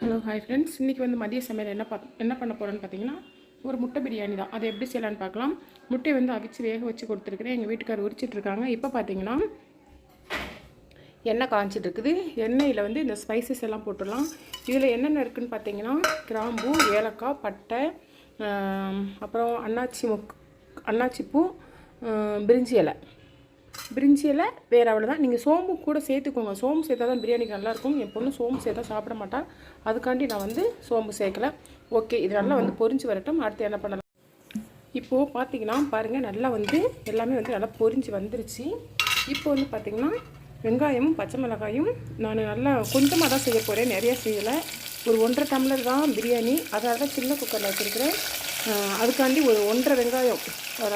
Hello hi friends, இன்றைக்கி வந்து மதிய சமையல் என்ன பண்ண போகிறோன்னு பார்த்தீங்கன்னா ஒரு முட்டை பிரியாணி தான். அதை எப்படி செய்யலான்னு பார்க்கலாம். முட்டையை வந்து அவிச்சு வேக வச்சு கொடுத்துருக்குறேன். எங்கள் வீட்டுக்காரர் உரிச்சிட்ருக்காங்க. இப்போ பார்த்தீங்கன்னா எண்ணெய் காய்ச்சிட்டு இருக்குது. எண்ணெயில் வந்து இந்த ஸ்பைசஸ் எல்லாம் போட்டுடலாம். இதில் என்னென்ன இருக்குதுன்னு பார்த்தீங்கன்னா கிராம்பு, ஏலக்காய், பட்டை, அப்புறம் அன்னாச்சிப்பூ, பிரிஞ்சி இலை வேறு அவ்வளோதான். நீங்கள் சோம்பு கூட சேர்த்துக்கோங்க. சோம்பு சேர்த்தா தான் பிரியாணிக்கு நல்லாயிருக்கும். என் பொண்ணு சோம்பு சேர்த்தா சாப்பிட மாட்டாள். அதுக்காண்டி நான் வந்து சோம்பு சேர்க்கலை. ஓகே, இது நல்லா வந்து பொரிஞ்சு வரட்டும். அடுத்து என்ன பண்ணலாம்? இப்போது பார்த்தீங்கன்னா பாருங்கள், நல்லா வந்து எல்லாமே வந்து நல்லா பொரிஞ்சு வந்துருச்சு. இப்போ வந்து பார்த்திங்கன்னா வெங்காயமும் பச்சை மிளகாயும் நான் நல்லா கொஞ்சமாக தான் செய்ய போகிறேன், நிறையா செய்யலை. ஒரு 1.5 டம்ளர் தான் பிரியாணி, அதனால தான் சின்ன குக்கரில் வச்சுருக்கிறேன். அதுக்காண்டி ஒரு 1.5 வெங்காயம்,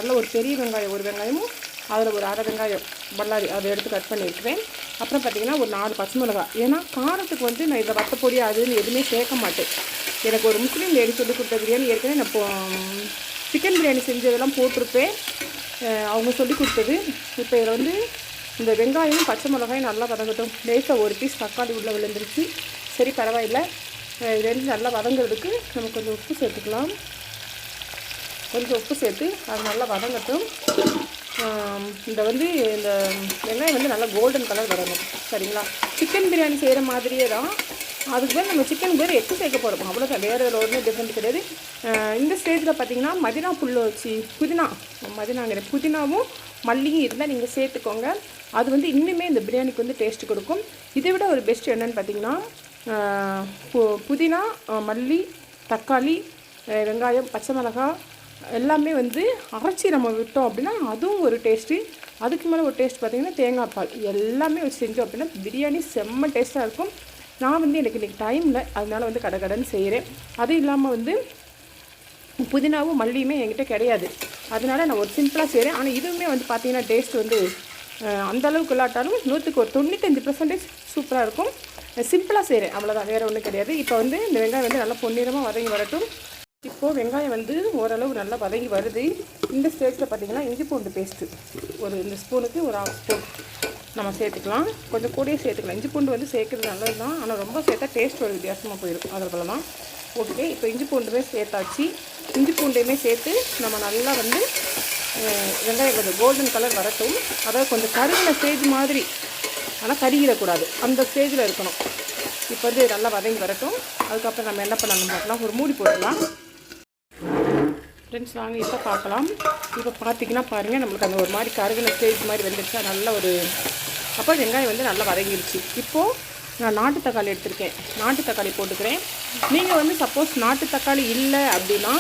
நல்ல ஒரு பெரிய வெங்காயம் ஒரு வெங்காயமும், அதில் ஒரு 1/2 வெங்காயம் பல்லாரி அதை எடுத்து கட் பண்ணியிருக்கிறேன். அப்புறம் பார்த்திங்கன்னா ஒரு 4 பச்சை மிளகாய். ஏன்னா காரத்துக்கு வந்து நான் இதை வத்தப்பொடி அதுன்னு எதுவுமே சேர்க்க மாட்டேன். எனக்கு ஒரு முஸ்லீம் லேடி சொல்லி கொடுத்த பிரியாணி ஏற்கனவே நான் சிக்கன் பிரியாணி செஞ்சதெல்லாம் போட்டிருப்பேன், அவங்க சொல்லி கொடுத்தது. இப்போ இதில் வந்து இந்த வெங்காயம் பச்சை மிளகாயும் நல்லா வதங்கட்டும். லேசாக ஒரு பீஸ் தக்காளி உள்ளே விழுந்துருச்சு. சரி, பரவாயில்லை. இது வந்து நல்லா வதங்கிறதுக்கு நம்ம கொஞ்சம் உப்பு சேர்த்துக்கலாம். கொஞ்சம் உப்பு சேர்த்து அது நல்லா வதங்கட்டும். இந்த வெங்காயம் வந்து நல்லா கோல்டன் கலர் வரணும். சரிங்களா? சிக்கன் பிரியாணி செய்கிற மாதிரியே தான். அதுக்கு பேர் நம்ம சிக்கன் பேர் எக்கு சேர்க்க போகிறோம், அவ்வளோதான். வேறு ஒன்றும் டிஃப்ரெண்ட் கிடையாது. இந்த ஸ்டேஜில் பார்த்திங்கன்னா புதினாவும் மல்லியும் இருந்தால் நீங்கள் சேர்த்துக்கோங்க. அது வந்து இன்னுமே இந்த பிரியாணிக்கு வந்து டேஸ்ட்டு கொடுக்கும். இதை விட ஒரு பெஸ்ட் என்னென்னு பார்த்திங்கன்னா புதினா, மல்லி, தக்காளி, வெங்காயம், பச்சை மிளகாய் எல்லாமே வந்து அரைச்சி நம்ம விட்டோம் அப்படின்னா அதுவும் ஒரு டேஸ்ட்டு. அதுக்கு மேலே ஒரு டேஸ்ட் பார்த்திங்கன்னா தேங்காய் பால் எல்லாமே வச்சு செஞ்சோம் அப்படின்னா பிரியாணி செம்ம டேஸ்ட்டாக இருக்கும். நான் வந்து எனக்கு இன்றைக்கி டைமில் அதனால் வந்து கடன்னு செய்கிறேன். அது இல்லாமல் வந்து புதினாவும் மல்லியுமே என்கிட்ட கிடையாது, அதனால் நான் ஒரு சிம்பிளாக செய்கிறேன். ஆனால் இதுவுமே வந்து பார்த்திங்கன்னா டேஸ்ட் வந்து அந்தளவுக்கு இல்லாட்டாலும் 100க்கு ஒரு 95% சூப்பராக இருக்கும். சிம்பிளாக செய்கிறேன், அவ்வளோதான், வேறு ஒன்றும் கிடையாது. இப்போ வந்து இந்த வெங்காயம் வந்து நல்லா பொன்னிறமாக வதங்கி வரட்டும். இப்போது வெங்காயம் வந்து ஓரளவு நல்லா வதங்கி வருது. இந்த ஸ்டேஜில் பார்த்திங்கன்னா இஞ்சி பூண்டு பேஸ்ட்டு இந்த ஸ்பூனுக்கு ஒரு 1/2 ஸ்பூன் நம்ம சேர்த்துக்கலாம். கொஞ்சம் கூடயே சேர்த்துக்கலாம். இஞ்சி பூண்டு வந்து சேர்க்குறது நல்லது தான், ஆனால் ரொம்ப சேர்த்தா டேஸ்ட் ஒரு வித்தியாசமாக போயிடும். அதில் தான். ஓகே, இப்போ இஞ்சி பூண்டுமே சேர்த்தாச்சு. இஞ்சி பூண்டையுமே சேர்த்து நம்ம நல்லா வந்து வெங்காயம் கொஞ்சம் கோல்டன் கலர் வரட்டும். அதாவது கொஞ்சம் கருகின ஸ்டேஜ் மாதிரி, ஆனால் கருகிடக்கூடாது, அந்த ஸ்டேஜில் இருக்கணும். இப்போ வந்து நல்லா வதங்கி வரட்டும். அதுக்கப்புறம் நம்ம என்ன பண்ணணும் பார்க்கலாம். ஒரு மூடி போடலாம். ஃப்ரெண்ட்ஸ், வாங்க இப்போ பார்க்கலாம். இப்போ பார்த்திங்கன்னா பாருங்கள், நம்மளுக்கு அந்த ஒரு மாதிரி கருகின ஸ்டேஜ் மாதிரி வந்துடுச்சா நல்லா அப்போ வெங்காயம் வந்து நல்லா வதங்கிடுச்சு. இப்போது நான் நாட்டு தக்காளி எடுத்திருக்கேன், நாட்டு தக்காளி போட்டுக்கிறேன். நீங்கள் வந்து சப்போஸ் நாட்டு தக்காளி இல்லை அப்படின்னா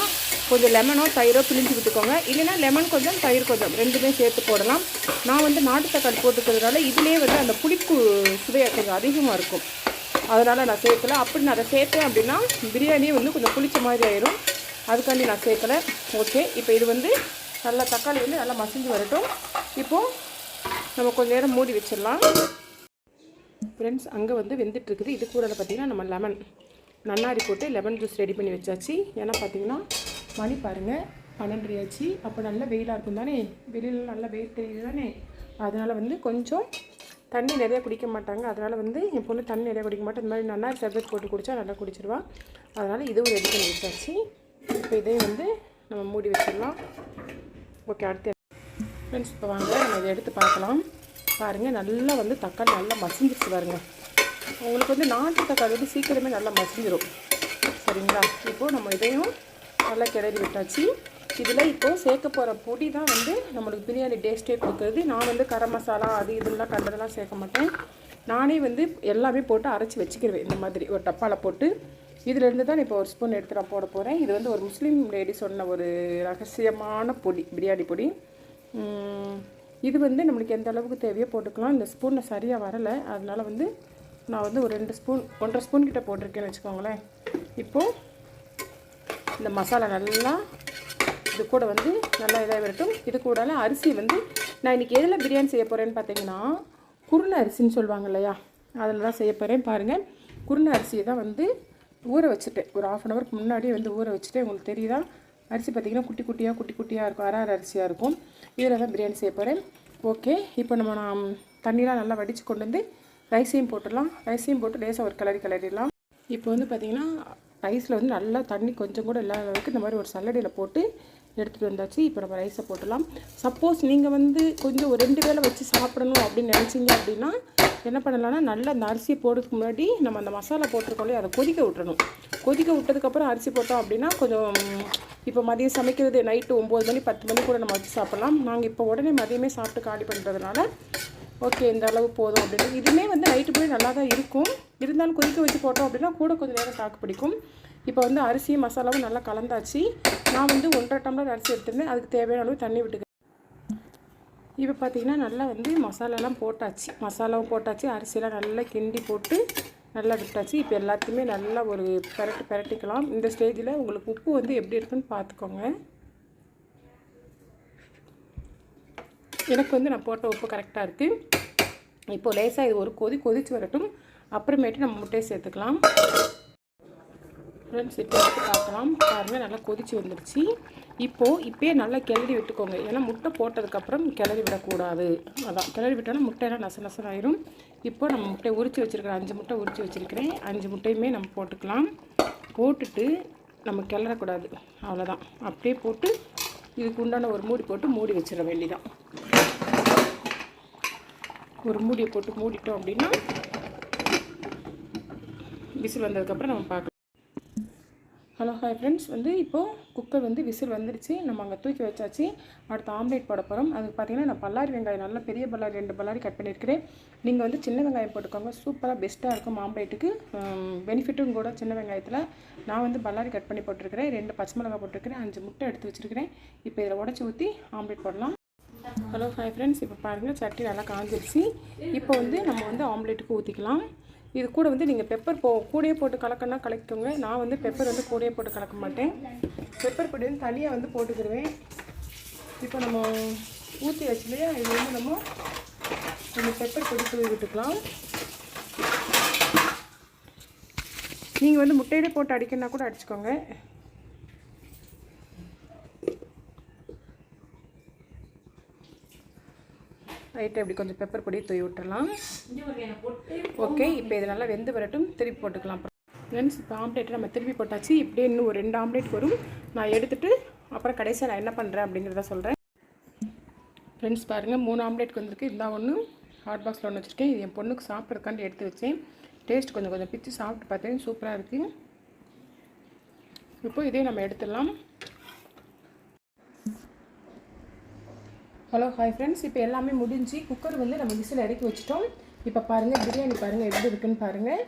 கொஞ்சம் லெமனோ தயிரோ பிழிஞ்சு விட்டுக்கோங்க. இல்லைன்னா லெமன் கொஞ்சம் தயிர் கொஞ்சம் ரெண்டுமே சேர்த்து போடலாம். நான் வந்து நாட்டு தக்காளி போட்டுக்கிறதுனால இதிலே வந்து அந்த புளிப்பு சுவையாக கொஞ்சம் அதிகமாக இருக்கும், அதனால் நான் சேர்க்கலை. அப்படி நான் அதை சேர்த்தேன் அப்படின்னா பிரியாணியே வந்து கொஞ்சம் புளிச்ச மாதிரி ஆயிரும், அதுக்காண்டி நான் சேர்க்கலை. ஓகே, இப்போ இது வந்து நல்லா தக்காளி வந்து நல்லா மசிஞ்சு வரட்டும். இப்போது நம்ம கொஞ்சம் நேரம் மூடி வச்சிடலாம். ஃப்ரெண்ட்ஸ், அங்கே வந்து வெந்துட்டுருக்குது. இது கூட பார்த்திங்கன்னா நம்ம நன்னாரி போட்டு லெமன் ஜூஸ் ரெடி பண்ணி வச்சாச்சு. ஏன்னா பார்த்திங்கன்னா மணி பாருங்கள் 12 ஆச்சு. அப்போ நல்லா வெயிலாக இருக்கும் தானே, வெளியில் நல்லா வெயில் தெரியுது தானே. அதனால் வந்து கொஞ்சம் தண்ணி நிறையா குடிக்க மாட்டாங்க, அதனால் வந்து என் பொண்ணு தண்ணி நிறையா குடிக்க மாட்டேன். இந்த மாதிரி நன்னாரி சர்பத் போட்டு குடித்தா நல்லா குடிச்சிடுவான். அதனால் இதுவும் ரெடி பண்ணி வச்சாச்சு. இப்போ இதையும் வந்து நம்ம மூடி வச்சிடலாம். ஓகே, அடுத்து ஃப்ரெண்ட்ஸ் இப்போ வாங்க நம்ம இதை எடுத்து பார்க்கலாம். பாருங்கள், நல்லா வந்து தக்காளி நல்லா மசிஞ்சிருச்சு பாருங்கள். உங்களுக்கு வந்து நாட்டு தக்காளி வந்து சீக்கிரமே நல்லா மசிஞ்சிடும். சரிங்களா? இப்போது நம்ம இதையும் நல்லா கிளறி விட்டாச்சு. இதில் இப்போது சேர்க்க போகிற பொடி தான் வந்து நம்மளுக்கு பிரியாணி டேஸ்ட்டே கொடுக்குறது. நான் வந்து கரம் மசாலா அது இதெல்லாம் கண்டதெல்லாம் சேர்க்க மாட்டேன். நானே வந்து எல்லாமே போட்டு அரைச்சி வச்சுக்கிடுவேன். இந்த மாதிரி ஒரு டப்பாவில் போட்டு இதிலேருந்து தான் இப்போ ஒரு ஸ்பூன் எடுத்து நான் போட போகிறேன். இது வந்து ஒரு முஸ்லீம் லேடி சொன்ன ஒரு ரகசியமான பொடி, பிரியாணி பொடி. இது வந்து நம்மளுக்கு எந்த அளவுக்கு தேவையோ போட்டுக்கலாம். இந்த ஸ்பூனில் சரியாக வரலை, அதனால் வந்து நான் வந்து ஒரு 2 ஸ்பூன் 1.5 ஸ்பூன் கிட்ட போட்டிருக்கேன்னு வச்சுக்கோங்களேன். இப்போது இந்த மசாலா நல்லா இது கூட வந்து நல்லா இதாக வரட்டும். இது கூட அரிசி வந்து நான் இன்றைக்கி எதில் பிரியாணி செய்ய போகிறேன்னு பார்த்தீங்கன்னா குருணை அரிசின்னு சொல்லுவாங்க இல்லையா, அதில் தான் செய்ய போகிறேன். பாருங்கள், குருணை அரிசியை தான் வந்து ஊற வச்சுட்டேன். ஒரு 1/2 அன் ஹவருக்கு முன்னாடியே வந்து ஊற வச்சுட்டேன். உங்களுக்கு தெரியுதா, அரிசி பார்த்திங்கன்னா குட்டி குட்டியாக இருக்கும், அரை அரிசியாக இருக்கும். இதில் தான் பிரியாணி செய்ய போகிறேன். ஓகே, இப்போ நான் தண்ணிலாம் நல்லா வடித்து கொண்டு வந்து ரைஸையும் போட்டுடலாம். ரைஸையும் போட்டு லேசாக ஒரு கிளறிடலாம். இப்போ வந்து பார்த்திங்கன்னா ரைஸில் வந்து நல்லா தண்ணி கொஞ்சம் கூட இல்லாத அளவுக்கு இந்த மாதிரி ஒரு சல்லடையில் போட்டு எடுத்துகிட்டு வந்தாச்சு. இப்போ நம்ம ரைஸை போட்டுடலாம். சப்போஸ் நீங்கள் வந்து கொஞ்சம் ஒரு 2 வேளை வச்சு சாப்பிடணும் அப்படின்னு நினச்சிங்க அப்படின்னா என்ன பண்ணலாம்னா, நல்லா அந்த அரிசியை போடுறதுக்கு முன்னாடி நம்ம அந்த மசாலா போட்டிருக்கோம்லையே அதை கொதிக்க விட்டுறணும். கொதிக்க விட்டதுக்கப்புறம் அரிசி போட்டோம் அப்படின்னா கொஞ்சம் இப்போ மதியம் சமைக்கிறது நைட்டு 9 மணி 10 மணி கூட நம்ம வச்சு சாப்பிட்லாம். நாங்கள் இப்போ உடனே மதியமே சாப்பிட்டு காலி பண்ணுறதுனால ஓகே இந்த அளவு போதும் அப்படின்னு. இதுவுமே வந்து நைட்டு போய் நல்லா தான் இருக்கும். இருந்தாலும் கொதிக்க வச்சு போட்டோம் அப்படின்னா கூட கொஞ்சம் நேரம் தாக்கு பிடிக்கும். இப்போ வந்து அரிசியும் மசாலாவும் நல்லா கலந்தாச்சு. நான் வந்து 1.5 டம்ளர் அரிசி எடுத்துருந்தேன். அதுக்கு தேவையான அளவு தண்ணி விட்டுக்கிறேன். இப்போ பார்த்திங்கன்னா நல்லா வந்து மசாலாலாம் போட்டாச்சு. மசாலாவும் போட்டாச்சு, அரிசியெல்லாம் நல்லா கிண்டி போட்டு நல்லா விட்டாச்சு. இப்போ எல்லாத்தையுமே நல்லா ஒரு பெரட்டிக்கலாம். இந்த ஸ்டேஜில் உங்களுக்கு உப்பு வந்து எப்படி இருக்குன்னு பார்த்துக்கோங்க. எனக்கு வந்து நான் போட்ட உப்பு கரெக்டாக இருக்குது. இப்போது லேசாக இது ஒரு கொதிச்சு வரட்டும். அப்புறமேட்டு நம்ம முட்டையை சேர்த்துக்கலாம். ஃப்ரெண்ட்ஸ் இப்போ எடுத்து பார்க்கலாம். பாருங்கள் நல்லா கொதிச்சு வந்துடுச்சு. இப்போயே நல்லா கிளறி விட்டுக்கோங்க. ஏன்னா முட்டை போட்டதுக்கப்புறம் கிளறி விடக்கூடாது. அதான் கிளறி விட்டோன்னா முட்டையெல்லாம் நச ஆயிரும். இப்போ நம்ம முட்டையை உரித்து வச்சுருக்கிறேன். 5 முட்டை உரித்து வச்சுருக்கிறேன். 5 முட்டையுமே நம்ம போட்டுக்கலாம். போட்டுட்டு நம்ம கிளறக்கூடாது, அவ்வளோதான். அப்படியே போட்டு இதுக்கு உண்டான ஒரு மூடி போட்டு மூடி வச்சிட வேண்டியதான். ஒரு மூடியை போட்டு மூடிட்டோம் அப்படின்னா விசில் வந்ததுக்கப்புறம் நம்ம பார்க்கலாம். ஹலோ ஹாய் ஃப்ரெண்ட்ஸ், வந்து இப்போது குக்கர் வந்து விசில் வந்துடுச்சு. நம்ம அங்கே தூக்கி வச்சாச்சு. அடுத்து ஆம்லேட் போட போகிறோம். அதுக்கு பார்த்திங்கன்னா நான் பல்லாரி வெங்காயம் நல்லா பெரிய பல்லாரி 2 பல்லாரி கட் பண்ணியிருக்கிறேன். நீங்கள் வந்து சின்ன வெங்காயம் போட்டுக்கோங்க. சூப்பராக பெஸ்ட்டாக இருக்கும் ஆம்லேட்டுக்கு. பெனிஃபிட்டும் கூட சின்ன வெங்காயத்தில். நான் வந்து பல்லாரி கட் பண்ணி போட்டிருக்கிறேன். 2 பச்சை மிளகாய் போட்டிருக்கிறேன். 5 முட்டை எடுத்து வச்சுருக்கிறேன். இப்போ இதில் உடச்சி ஊற்றி ஆம்லேட் போடலாம். ஹலோ ஹாய் ஃப்ரெண்ட்ஸ், இப்போ பாருங்கள் சட்டி நல்லா காஞ்சிடுச்சு. இப்போ வந்து நம்ம வந்து ஆம்லேட்டுக்கு ஊற்றிக்கலாம். இது கூட வந்து நீங்கள் பெப்பர் கூடயே போட்டு கலக்கணும்னா கலக்கிக்கோங்க. நான் வந்து பெப்பர் வந்து கூடயே போட்டு கலக்க மாட்டேன். பெப்பர் பொடி வந்து தனியாக வந்து போட்டுக்கிடுவேன். இப்போ நம்ம ஊற்றி வச்சுலையா, இது வந்து நம்ம கொஞ்சம் பெப்பர் பொடி தூவி விட்டுக்கலாம். நீங்கள் வந்து முட்டையிலே போட்டு அடிக்கணுன்னா கூட அடிச்சுக்கோங்க. ரைட்டு அப்படி கொஞ்சம் பெப்பர் பொடி தூவி விட்டுடலாம். ஓகே, இப்போ இது நல்லா வெந்து வரட்டும். திருப்பி போட்டுக்கலாம். ஃப்ரெண்ட்ஸ், இப்போ ஆம்லேட்டை நம்ம திருப்பி போட்டாச்சு. இப்படியே இன்னும் ஒரு 2 ஆம்லேட் வரும். நான் எடுத்துகிட்டு அப்புறம் கடைசியாக நான் என்ன பண்ணுறேன் அப்படிங்கிறத சொல்கிறேன். ஃப்ரெண்ட்ஸ் பாருங்கள், 3 ஆம்லேட் வந்திருக்கு. இந்த ஒன்று ஹாட் பாக்ஸில் ஒன்று வச்சுருக்கேன். இது என் பொண்ணுக்கு சாப்பிட்றதுக்காண்டி எடுத்து வச்சேன். டேஸ்ட் கொஞ்சம் பிச்சு சாப்பிட்டு பார்த்தேன். சூப்பராக இருக்குது. இப்போ இதே நம்ம எடுத்துடலாம். ஹலோ ஹாய் ஃப்ரெண்ட்ஸ், இப்போ எல்லாமே முடிஞ்சு குக்கர் வந்து நம்ம விசில் இறக்கி வச்சிட்டோம். இப்போ பாருங்கள் பிரியாணி பாருங்கள் எப்படி இருக்குன்னு பாருங்கள்.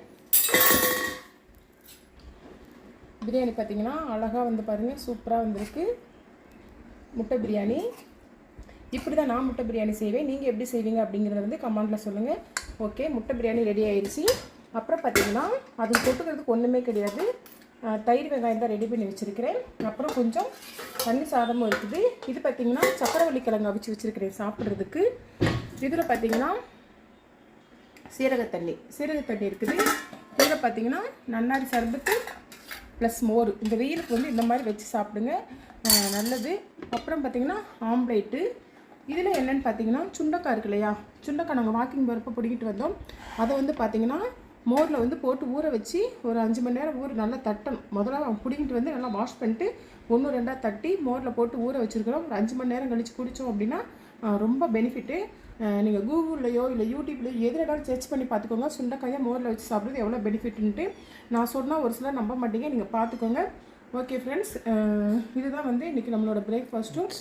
பிரியாணி பார்த்திங்கன்னா அழகாக வந்து பாருங்கள் சூப்பராக வந்திருக்கு. முட்டை பிரியாணி இப்படி தான் நான் முட்டை பிரியாணி செய்வேன். நீங்கள் எப்படி செய்வீங்க அப்படிங்கிறத வந்து கமெண்ட்டில் சொல்லுங்கள். ஓகே, முட்டை பிரியாணி ரெடி ஆயிடுச்சு. அப்புறம் பார்த்திங்கன்னா அதுக்கு தொட்டுக்கிறதுக்கு ஒன்றுமே கிடையாது. தயிர் வெங்காயம் தான் ரெடி பண்ணி வச்சுருக்கிறேன். அப்புறம் கொஞ்சம் தண்ணி சாதமும் இருக்குது. இது பார்த்திங்கன்னா சக்கரவள்ளி கிழங்கு அவிச்சு வச்சுருக்கிறேன் சாப்பிட்றதுக்கு. இதில் பார்த்திங்கன்னா சீரக தண்ணி இருக்குது. இதில் பார்த்திங்கன்னா நன்னாரி சர்பத்து ப்ளஸ் மோர். இந்த வெயிலுக்கு வந்து இந்த மாதிரி வச்சு சாப்பிடுங்க, நல்லது. அப்புறம் பார்த்திங்கன்னா ஆம்லேட்டு. இதில் என்னென்னு பார்த்திங்கன்னா சுண்டக்காய் இருக்கு இல்லையா, சுண்டக்காய் நாங்கள் வாக்கிங் போகிறப்ப பிடிக்கிட்டு வந்தோம். அதை வந்து பார்த்திங்கன்னா மோரில் வந்து போட்டு ஊற வச்சு ஒரு 5 மணி நேரம் நல்லா தட்டணும். முதல்ல பிடிங்கிட்டு வந்து நல்லா வாஷ் பண்ணிட்டு 1-2 தட்டி மோரில் போட்டு ஊற வச்சுருக்கிறோம். ஒரு 5 மணி நேரம் கழித்து குடித்தோம் அப்படின்னா ரொம்ப பெனிஃபிட்டு. நீங்கள் கூகுள்லையோ இல்லை யூடியூப்லையோ எதுனாலும் சர்ச் பண்ணி பார்த்துக்கோங்க. சுண்டைக்காயை மோரில் வச்சு சாப்பிட்றது எவ்வளோ பெனிஃபிட்டுன்ட்டு. நான் சொன்னால் ஒரு சிலர் நம்ப மாட்டீங்க, நீங்கள் பார்த்துக்கோங்க. ஓகே ஃப்ரெண்ட்ஸ், இதுதான் வந்து இன்றைக்கி நம்மளோட பிரேக்ஃபாஸ்ட்டும்.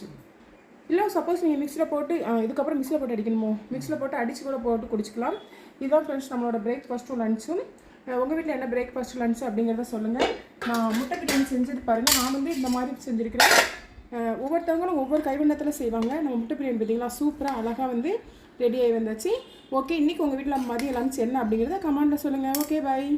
இல்லை சப்போஸ் நீங்கள் மிக்ஸியில் போட்டு இதுக்கப்புறம் மிக்ஸியில் போட்டு அடிக்கணுமோ, மிக்ஸியில் போட்டு அடித்து கூட போட்டு குடிச்சிக்கலாம். இதுதான் ஃப்ரெண்ட்ஸ் நம்மளோட பிரேக்ஃபாஸ்ட்டும் லன்ச்சும். உங்கள் வீட்டில் என்ன பிரேக்ஃபாஸ்ட் லன்ச் அப்படிங்கிறத சொல்லுங்கள். நான் முட்டை பிரியாணி செஞ்சது பாருங்கள். நான் வந்து இந்த மாதிரி செஞ்சுருக்கிறேன். ஒவ்வொருத்தவங்களும் ஒவ்வொரு கைவண்ணத்தில் செய்வாங்க. நம்ம முட்டை பிரியாணி பார்த்திங்களா சூப்பராக அழகாக வந்து ரெடி ஆகி வந்தாச்சு. ஓகே, இன்றைக்கி உங்கள் வீட்டில் மதியம் லன்ச் என்ன அப்படிங்கிறத கமெண்ட்டில் சொல்லுங்கள். ஓகே, பாய்.